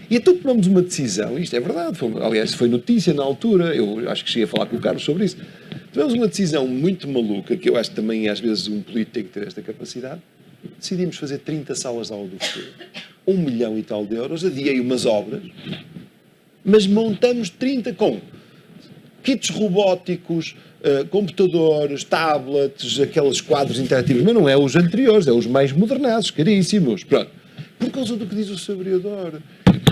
E então tomamos uma decisão, isto é verdade, aliás foi notícia na altura, eu acho que cheguei a falar com o Carlos sobre isso. Tomamos uma decisão muito maluca, que eu acho que também às vezes um político tem que ter esta capacidade. Decidimos fazer 30 salas de aula do futuro. 1 milhão e tal de euros, adiei umas obras, mas montamos 30 com kits robóticos, computadores, tablets, aqueles quadros interativos, mas não é os anteriores, é os mais modernados, caríssimos. Pronto. Por causa do que diz o Sr. Vereador.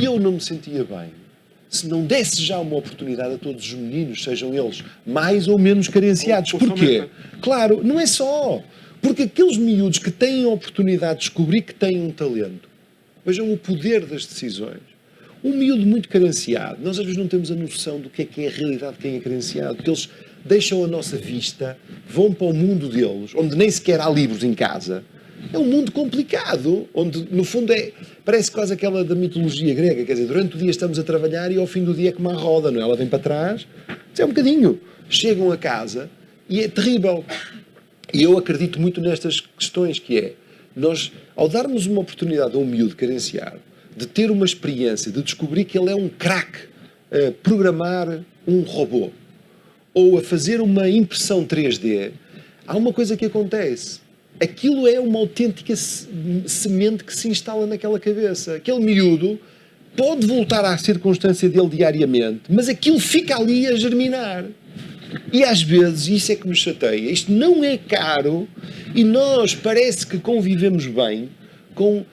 Eu não me sentia bem se não desse já uma oportunidade a todos os meninos, sejam eles mais ou menos carenciados. Porquê? Claro, não é só. Porque aqueles miúdos que têm a oportunidade de descobrir que têm um talento, vejam o poder das decisões. Um miúdo muito carenciado, nós às vezes não temos a noção do que é a realidade de quem é carenciado, porque eles deixam a nossa vista, vão para o mundo deles, onde nem sequer há livros em casa. É um mundo complicado, onde no fundo parece quase aquela da mitologia grega, quer dizer, durante o dia estamos a trabalhar e ao fim do dia é como a roda, não é? Ela vem para trás, é um bocadinho. Chegam a casa e é terrível. E eu acredito muito nestas questões, que é, nós, ao darmos uma oportunidade a um miúdo carenciado, de ter uma experiência, de descobrir que ele é um craque a programar um robô, ou a fazer uma impressão 3D, há uma coisa que acontece. Aquilo é uma autêntica semente que se instala naquela cabeça. Aquele miúdo pode voltar à circunstância dele diariamente, mas aquilo fica ali a germinar. E às vezes, isso é que me chateia, isto não é caro e nós parece que convivemos bem com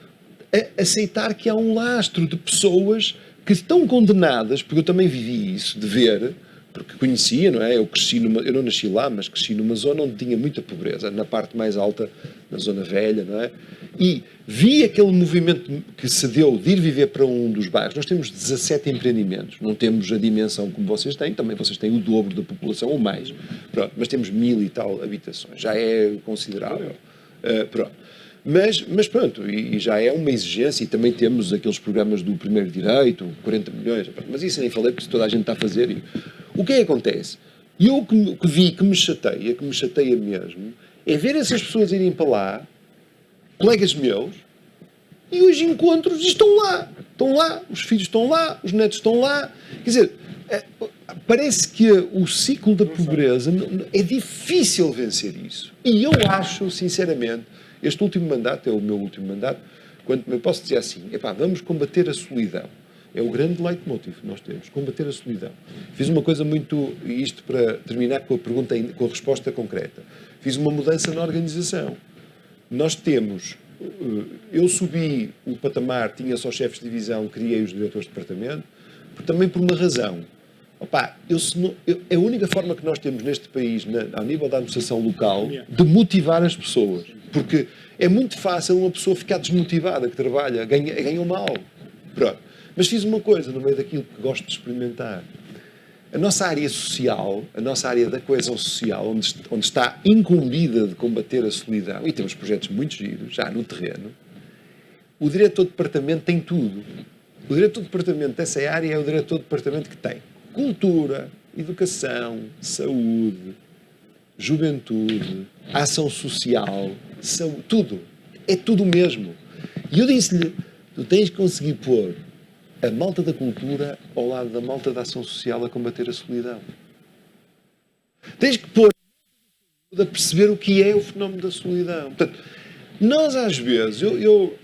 aceitar que há um lastro de pessoas que estão condenadas, porque eu também vivi isso, de ver, porque conhecia, não é? Eu não nasci lá, mas cresci numa zona onde tinha muita pobreza, na parte mais alta, na zona velha, não é? E vi aquele movimento que se deu de ir viver para um dos bairros. Nós temos 17 empreendimentos, não temos a dimensão como vocês têm, também vocês têm o dobro da população ou mais, pronto, mas temos 1000 e tal habitações, já é considerável. Pronto. Mas pronto, e já é uma exigência, e também temos aqueles programas do Primeiro Direito, 40 milhões, mas isso nem falei porque toda a gente está a fazer. E o que é que acontece? E eu que vi que me chateia mesmo, é ver essas pessoas irem para lá, colegas meus, e hoje encontros e estão lá, os filhos estão lá, os netos estão lá, quer dizer, parece que o ciclo da pobreza é difícil vencer isso. E eu acho, sinceramente, este último mandato é o meu último mandato, quando me posso dizer assim, vamos combater a solidão. É o grande leitmotiv que nós temos, combater a solidão. Fiz uma coisa muito, e isto para terminar com a pergunta, com a resposta concreta. Fiz uma mudança na organização. Nós temos, eu subi o patamar, tinha só chefes de divisão, criei os diretores de departamento, também por uma razão. É a única forma que nós temos neste país, ao nível da administração local, de motivar as pessoas. Porque é muito fácil uma pessoa ficar desmotivada, que trabalha, ganha mal. Pronto. Mas fiz uma coisa no meio daquilo que gosto de experimentar. A nossa área social, a nossa área da coesão social, onde está incumbida de combater a solidão, e temos projetos muito giros, já no terreno, o diretor de departamento tem tudo. O diretor de departamento dessa área é o diretor de departamento que tem cultura, educação, saúde, juventude, ação social, tudo. É tudo mesmo. E eu disse-lhe, tu tens que conseguir pôr a malta da cultura ao lado da malta da ação social a combater a solidão. Tens que pôr a perceber o que é o fenómeno da solidão. Portanto, nós às vezes, eu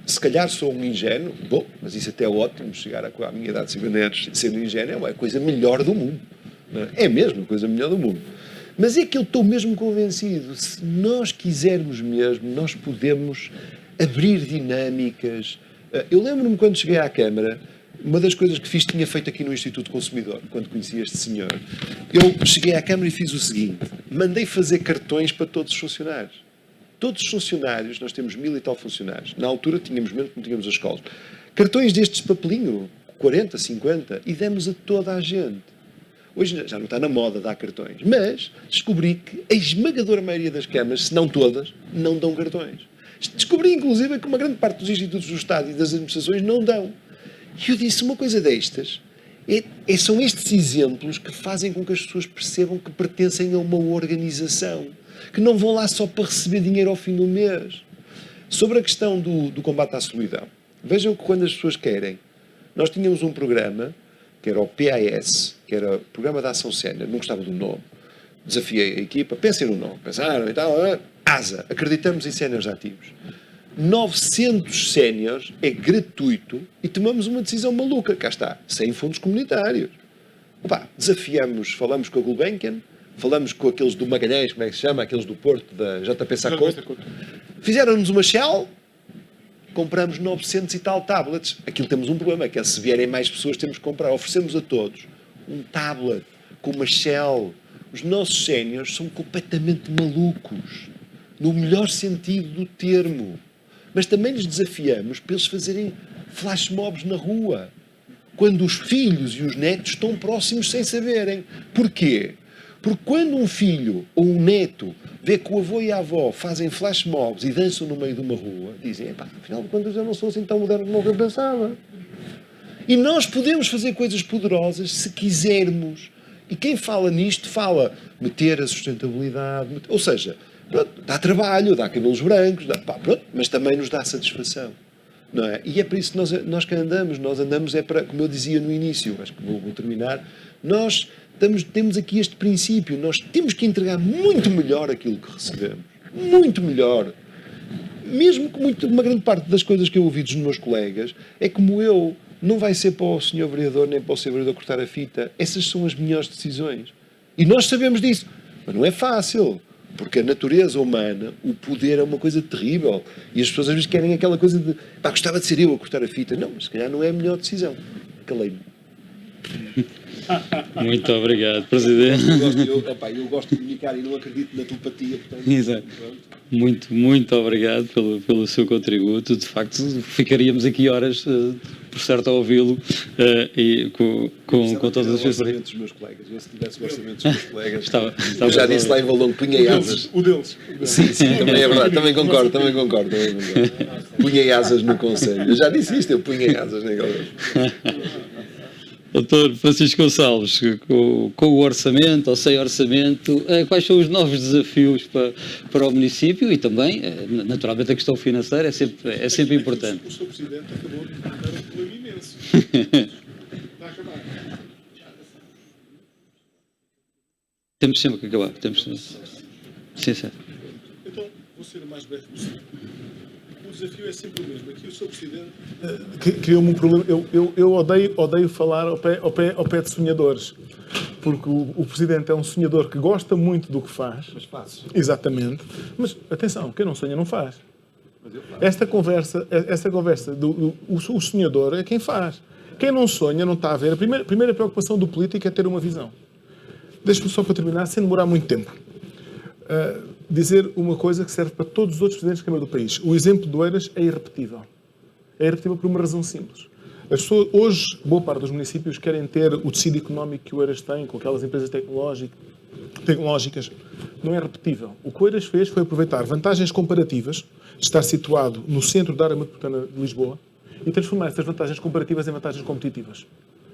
se calhar sou um ingênuo, bom, mas isso até é ótimo, chegar à minha idade de 50 anos sendo ingênuo é a coisa melhor do mundo. Não é? É mesmo a coisa melhor do mundo. Mas é que eu estou mesmo convencido, se nós quisermos mesmo, nós podemos abrir dinâmicas. Eu lembro-me quando cheguei à Câmara, uma das coisas que fiz, tinha feito aqui no Instituto Consumidor, quando conheci este senhor. Eu cheguei à Câmara e fiz o seguinte, mandei fazer cartões para todos os funcionários. Todos os funcionários, nós temos 1000 e tal funcionários, na altura tínhamos menos, não tínhamos as escolas, cartões destes papelinho, 40, 50, e demos a toda a gente. Hoje já não está na moda dar cartões, mas descobri que a esmagadora maioria das câmaras, se não todas, não dão cartões. Descobri, inclusive, que uma grande parte dos institutos do Estado e das administrações não dão. E eu disse, uma coisa destas, são estes exemplos que fazem com que as pessoas percebam que pertencem a uma organização, que não vão lá só para receber dinheiro ao fim do mês. Sobre a questão do combate à solidão, vejam que quando as pessoas querem, nós tínhamos um programa, que era o PAS, que era o Programa de Ação Sénior, não gostava do nome, desafiei a equipa, pensem no nome, pensaram e tal, ASA, acreditamos em séniores ativos. 900 séniores é gratuito e tomamos uma decisão maluca, cá está, sem fundos comunitários. Desafiamos, falamos com a Gulbenkian, falamos com aqueles do Magalhães, como é que se chama, aqueles do Porto, da JP Sacco, fizeram-nos uma shell, compramos 900 e tal tablets. Aquilo temos um problema, é que se vierem mais pessoas temos que comprar. Oferecemos a todos um tablet com uma shell. Os nossos séniores são completamente malucos. no melhor sentido do termo. Mas também lhes desafiamos para eles fazerem flash mobs na rua, quando os filhos e os netos estão próximos sem saberem. Porquê? Porque quando um filho ou um neto vê que o avô e a avó fazem flash mobs e dançam no meio de uma rua, dizem, afinal de contas eu não sou assim tão moderno como eu pensava. E nós podemos fazer coisas poderosas se quisermos. E quem fala nisto fala meter a sustentabilidade, ou seja, pronto, dá trabalho, dá cabelos brancos, pronto, mas também nos dá satisfação. Não é? E é para isso que nós que andamos. Nós andamos é para, como eu dizia no início, acho que vou terminar, nós temos aqui este princípio, nós temos que entregar muito melhor aquilo que recebemos. Muito melhor. Mesmo que uma grande parte das coisas que eu ouvi dos meus colegas é como eu, não vai ser para o senhor vereador nem para o senhor vereador cortar a fita. Essas são as melhores decisões. E nós sabemos disso. Mas não é fácil. Porque a natureza humana, o poder é uma coisa terrível. E as pessoas às vezes querem aquela coisa de gostava de ser eu a cortar a fita. Não, mas se calhar não é a melhor decisão. Calei-me. Muito obrigado, Presidente. Eu gosto de comunicar e não acredito na telepatia. Portanto, Exato. Muito obrigado pelo seu contributo. De facto, ficaríamos aqui horas, por certo, a ouvi-lo e com todas as suas... orçamentos dos meus colegas. Eu, se tivesse o orçamento dos meus colegas... eu já disse lá em Valongo, punhei asas. O deles. Sim, também é verdade. Também concordo. Punhei asas no Conselho. Eu já disse isto, eu punhei asas naquela vez. Doutor Francisco Gonçalves, com o orçamento ou sem orçamento, quais são os novos desafios para o município e também, naturalmente, a questão financeira é sempre importante. O Sr. Presidente acabou de mandar um problema imenso. Está a acabar. Temos sempre que acabar. Sim. Então, vou ser o mais breve possível. O desafio é sempre o mesmo. Aqui o Sr. Presidente criou-me um problema. Eu odeio falar ao pé de sonhadores. Porque o Presidente é um sonhador que gosta muito do que faz. Mas faz. Exatamente. Mas, atenção, quem não sonha não faz. Esta conversa o sonhador é quem faz. Quem não sonha não está a ver. A primeira preocupação do político é ter uma visão. Deixe-me só para terminar, sem demorar muito tempo. Dizer uma coisa que serve para todos os outros presidentes de Câmara do país. O exemplo do Oeiras é irrepetível. É irrepetível por uma razão simples. As pessoas, hoje, boa parte dos municípios querem ter o tecido económico que o Oeiras tem, com aquelas empresas tecnológicas. Não é repetível. O que o Oeiras fez foi aproveitar vantagens comparativas de estar situado no centro da área metropolitana de Lisboa e transformar essas vantagens comparativas em vantagens competitivas.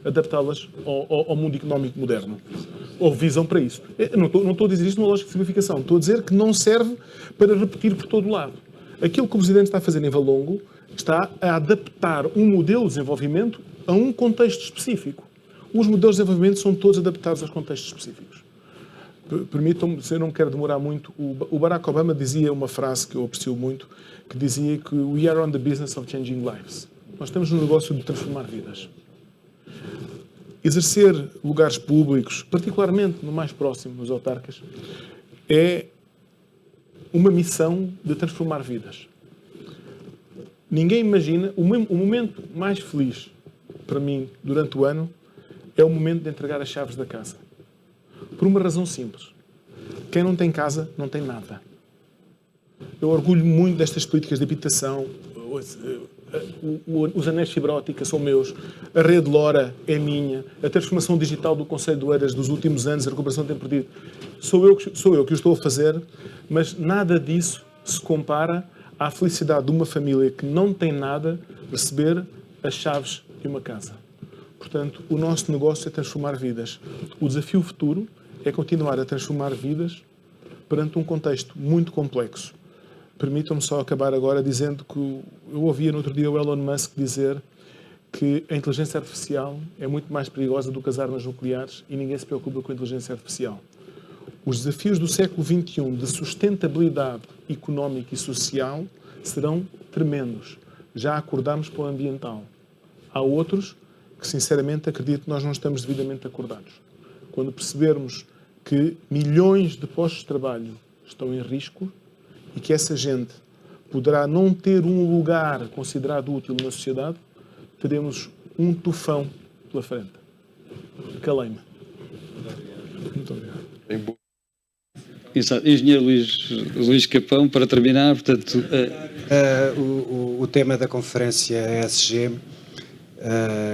Adaptá-las ao mundo económico moderno. Houve visão para isso. Eu não estou a dizer isto numa lógica de simplificação. Estou a dizer que não serve para repetir por todo o lado. Aquilo que o Presidente está a fazer em Valongo está a adaptar um modelo de desenvolvimento a um contexto específico. Os modelos de desenvolvimento são todos adaptados aos contextos específicos. Permitam-me, se eu não quero demorar muito, o Barack Obama dizia uma frase que eu aprecio muito, que dizia que we are on the business of changing lives. Nós estamos no negócio de transformar vidas. Exercer lugares públicos, particularmente no mais próximo, nos autarcas, é uma missão de transformar vidas. Ninguém imagina... O momento mais feliz para mim durante o ano é o momento de entregar as chaves da casa. Por uma razão simples. Quem não tem casa não tem nada. Eu orgulho muito destas políticas de habitação. Os anéis de fibra óptica são meus, a rede LoRa é minha, a transformação digital do Conselho de Oeiras dos últimos anos, a recuperação tem perdido, sou eu que o estou a fazer, mas nada disso se compara à felicidade de uma família que não tem nada receber as chaves de uma casa. Portanto, o nosso negócio é transformar vidas. O desafio futuro é continuar a transformar vidas perante um contexto muito complexo. Permitam-me só acabar agora dizendo que eu ouvia no outro dia o Elon Musk dizer que a inteligência artificial é muito mais perigosa do que as armas nucleares e ninguém se preocupa com a inteligência artificial. Os desafios do século XXI de sustentabilidade económica e social serão tremendos. Já acordámos para o ambiental. Há outros que, sinceramente, acredito que nós não estamos devidamente acordados. Quando percebermos que milhões de postos de trabalho estão em risco, e que essa gente poderá não ter um lugar considerado útil na sociedade, teremos um tufão pela frente. Calei-me. Muito obrigado. Exato. Engenheiro Luís Capão, para terminar, portanto... O tema da conferência ESG,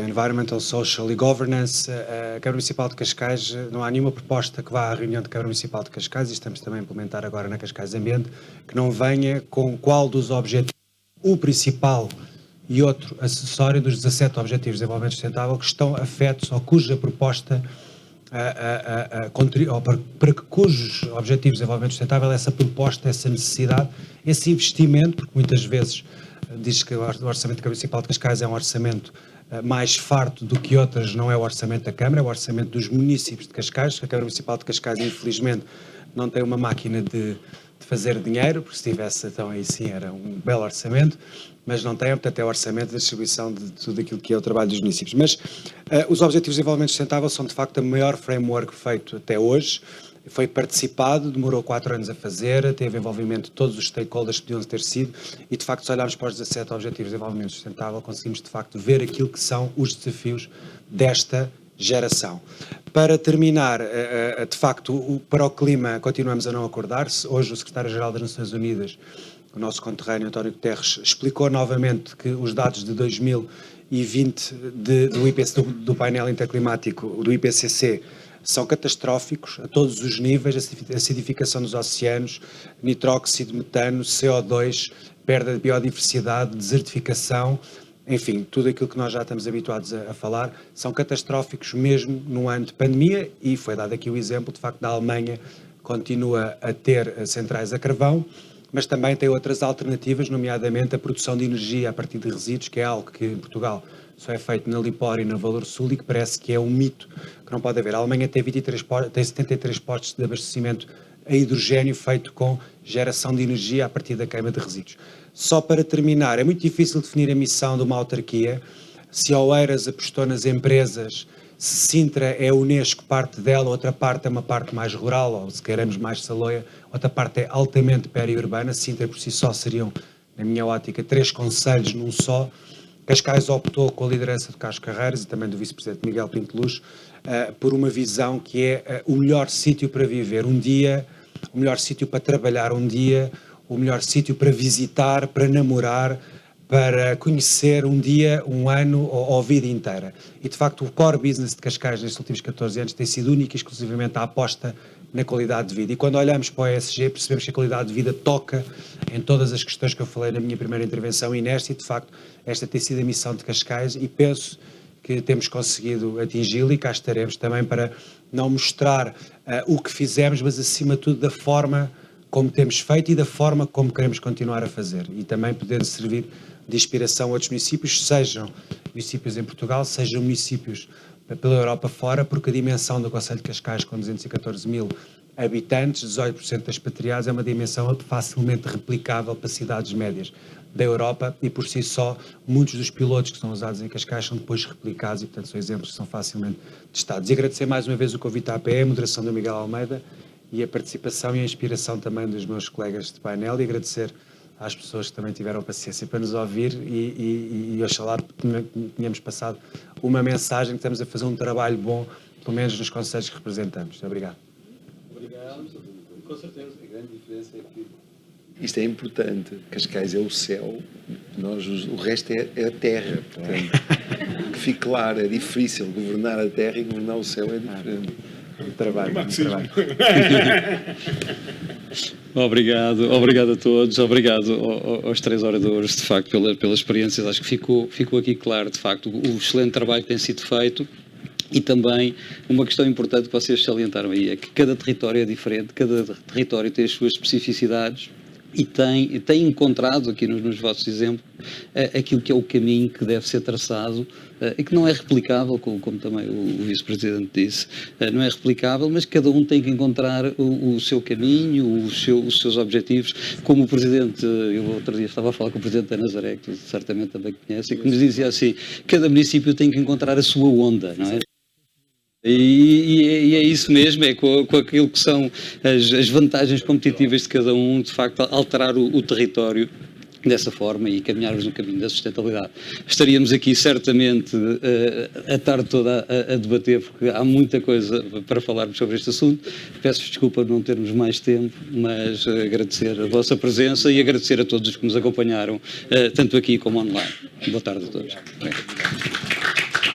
Environmental, Social e Governance, a Câmara Municipal de Cascais, não há nenhuma proposta que vá à reunião da Câmara Municipal de Cascais, e estamos também a implementar agora na Cascais Ambiente, que não venha com qual dos objetivos, o principal e outro acessório dos 17 Objetivos de Desenvolvimento Sustentável que estão afetos ou cuja proposta para cujos objetivos de desenvolvimento sustentável essa proposta, essa necessidade, esse investimento, porque muitas vezes diz que o Orçamento da Câmara Municipal de Cascais é um orçamento mais farto do que outras, não é o orçamento da Câmara, é o orçamento dos municípios de Cascais. A Câmara Municipal de Cascais, infelizmente, não tem uma máquina de fazer dinheiro, porque se tivesse, então aí sim era um belo orçamento, mas não tem, portanto é o orçamento da distribuição de tudo aquilo que é o trabalho dos municípios. Mas os Objetivos de Desenvolvimento Sustentável são de facto o maior framework feito até hoje, foi participado, demorou 4 anos a fazer, teve envolvimento de todos os stakeholders que podiam ter sido, e de facto se olharmos para os 17 Objetivos de Desenvolvimento Sustentável conseguimos de facto ver aquilo que são os desafios desta geração. Para terminar, de facto, para o clima continuamos a não acordar-se. Hoje o Secretário-Geral das Nações Unidas, o nosso conterrâneo António Guterres, explicou novamente que os dados de 2020 do painel interclimático, do IPCC, são catastróficos a todos os níveis: acidificação dos oceanos, nitróxido, metano, CO2, perda de biodiversidade, desertificação, enfim, tudo aquilo que nós já estamos habituados a falar, são catastróficos mesmo num ano de pandemia, e foi dado aqui o exemplo, de facto, da Alemanha continua a ter centrais a carvão, mas também tem outras alternativas, nomeadamente a produção de energia a partir de resíduos, que é algo que em Portugal só é feito na Lipor e na Valor Sul e que parece que é um mito que não pode haver. A Alemanha tem 73 postos de abastecimento a hidrogênio feito com geração de energia a partir da queima de resíduos. Só para terminar, é muito difícil definir a missão de uma autarquia. Se a Oeiras apostou nas empresas, se Sintra é a Unesco, parte dela, outra parte é uma parte mais rural, ou se queremos mais Saloia, outra parte é altamente periurbana. Sintra por si só seriam, na minha ótica, 3 concelhos num só. Cascais optou, com a liderança de Carlos Carreiras e também do vice-presidente Miguel Pinto Luz, por uma visão que é o melhor sítio para viver um dia, o melhor sítio para trabalhar um dia, o melhor sítio para visitar, para namorar, para conhecer um dia, um ano ou a vida inteira. E de facto o core business de Cascais nestes últimos 14 anos tem sido única e exclusivamente a aposta na qualidade de vida. E quando olhamos para o ESG percebemos que a qualidade de vida toca em todas as questões que eu falei na minha primeira intervenção, e nesta, e de facto esta tem sido a missão de Cascais, e penso que temos conseguido atingi-la, e cá estaremos também para não mostrar o que fizemos, mas acima de tudo da forma como temos feito e da forma como queremos continuar a fazer, e também poder servir de inspiração a outros municípios, sejam municípios em Portugal, sejam municípios pela Europa fora, porque a dimensão do Concelho de Cascais, com 214 mil habitantes, 18% das expatriados, é uma dimensão facilmente replicável para cidades médias da Europa, e por si só muitos dos pilotos que são usados em Cascais são depois replicados, e portanto são exemplos que são facilmente testados. E agradecer mais uma vez o convite à APE, a moderação do Miguel Almeida e a participação e a inspiração também dos meus colegas de painel, e agradecer às pessoas que também tiveram paciência para nos ouvir, e oxalá tenhamos passado uma mensagem que estamos a fazer um trabalho bom, pelo menos nos concelhos que representamos. Obrigado. Obrigado. Com certeza, a grande diferença é que isto é importante. Cascais é o céu, o resto é a terra. Portanto, que fique claro, é difícil governar a terra, e governar o céu é diferente. Trabalho. Obrigado a todos, obrigado aos 3 oradores, de facto, pelas experiências. Acho que ficou aqui claro, de facto, o excelente trabalho que tem sido feito, e também uma questão importante que vocês salientaram aí, é que cada território é diferente, cada território tem as suas especificidades, e tem encontrado aqui nos vossos exemplos aquilo que é o caminho que deve ser traçado, e que não é replicável, como também o vice-presidente disse, não é replicável, mas cada um tem que encontrar o seu caminho, os seus objetivos, como o presidente, eu outro dia estava a falar com o presidente da Nazaré, que certamente também conhece, que nos dizia assim: cada município tem que encontrar a sua onda, não é? E é isso mesmo, é com aquilo que são as vantagens competitivas de cada um, de facto, alterar o território dessa forma e caminharmos no caminho da sustentabilidade. Estaríamos aqui certamente a tarde toda a debater, porque há muita coisa para falarmos sobre este assunto. Peço desculpa não termos mais tempo, mas agradecer a vossa presença e agradecer a todos os que nos acompanharam, tanto aqui como online. Boa tarde a todos.